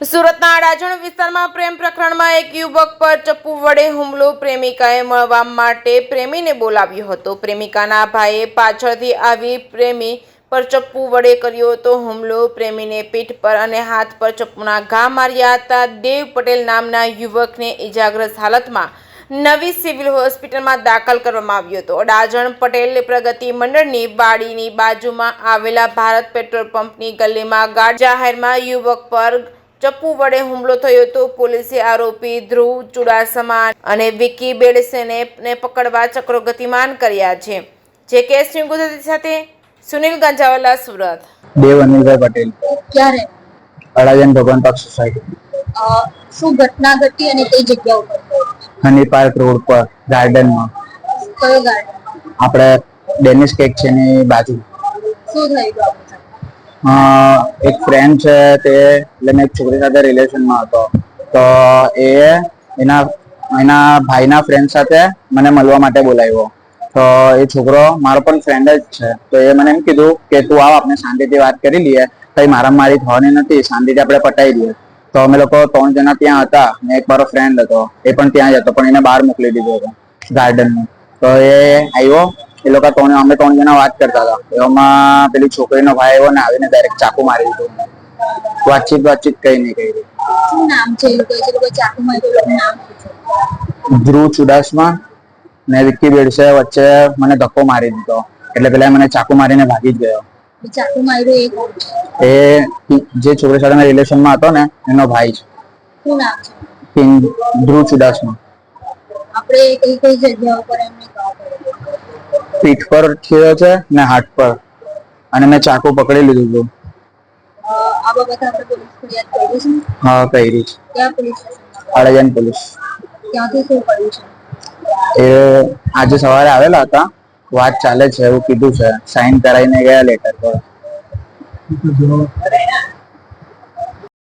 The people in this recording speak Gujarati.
સુરતના અડાજણ વિસ્તારમાં પ્રેમ પ્રકરણમાં એક યુવક પર ચપ્પુ વડે હુમલો. પ્રેમિકાએ મળવા માટે પ્રેમીને બોલાવ્યો હતો. પ્રેમિકાના ભાઈએ પાછળથી આવી પ્રેમી પર ચપ્પુ વડે કર્યો હતો હુમલો. પ્રેમીને પીઠ પર અને હાથ પર ચપ્પુના ઘા માર્યા હતા. દેવ પટેલ નામના યુવકને ઇજાગ્રસ્ત હાલતમાં નવી સિવિલ હોસ્પિટલમાં દાખલ કરવામાં આવ્યો હતો. અડાજણ પટેલ પ્રગતિ મંડળની વાડીની બાજુમાં આવેલા ભારત પેટ્રોલ પંપની ગલીમાં ગાઢ જાહેરમાં યુવક પર ચપ્પુ વડે હુમલો થયો હતો. પોલીસે આરોપી ધ્રુવ ચુડાસમા અને વિકી બેડસેને પકડવા ચક્રો ગતિમાન કર્યા છે. જે કેસની ગુજરાતી સાથે સુનિલ ગંજાવાલા, સુરત. દેવ અનિલભાઈ પટેલ. ક્યારે? અડાજણ ભગવાન પાર્ક સોસાયટી. શું ઘટના ઘટી અને કઈ જગ્યા ઉપર? હની પાર્ક રોડ પર ગાર્ડનમાં. કયો ગાર્ડન? આપણે ડેનિશ કેક છે એની બાજુ. શું થયું? એક ફ્રેન્ડ છે તે એટલે મેં એક છોકરી સાથે રિલેશનમાં હતો, તો એના ભાઈના ફ્રેન્ડ સાથે મને મળવા માટે બોલાવ્યો. તો એ છોકરો મારો પણ ફ્રેન્ડ જ છે, તો એ મને એમ કીધું કે તું આવ, આપણે શાંતિથી વાત કરી લઈએ, કઈ મારામારી થવાની નથી, શાંતિથી આપણે પટાઈ દઈએ. તો અમે લોકો 3 જણા ત્યાં હતા ને એક મારો ફ્રેન્ડ હતો, એ પણ ત્યાં જ હતો, પણ એને બહાર મોકલી દીધો હતો ગાર્ડનમાં. તો એ આવ્યો, એ લોકો અમે 3 જણા વાત કરતા હતા. એમાં પેલી છોકરીનો ભાઈ આવ્યો ને આવીને ડાયરેક્ટ ચાકુ મારી દીધું. વાતચીત કઈ નહીં કરી. શું નામ છે? એ લોકો ચાકુ માર્યું, નામ શું છે? ધ્રુવ ચુડાસમા ને વિકી બેડસે વચ્ચે મને ધક્કો મારી દીધો, એટલે પેલા મને ચાકુ મારીને ભાગી જ ગયો. ચાકુ માર્યું એ કોણ છે? એ જે છોકરી સાથે રિલેશનમાં હતો ને એનો ભાઈ છે. શું નામ છે? ધ્રુવ ચુડાસમા. આપણે કઈ જગ્યા ઉપર એમને પીઠ પર થયો છે ને હાથ પર, અને મેં ચાકુ પકડી લીધું હતું. આ બાબતે આપણે પોલીસ ફરિયાદ કરી છે? હા, કરી છે. ક્યાં પોલીસ સ્ટેશન? અડાજણ પોલીસ. ત્યાંથી શું કર્યું છે? એ આજે સવારે આવેલા હતા, વાત ચાલે છે એવું કીધું છે, સાઈન કરાવીને ગયા લેટર પર.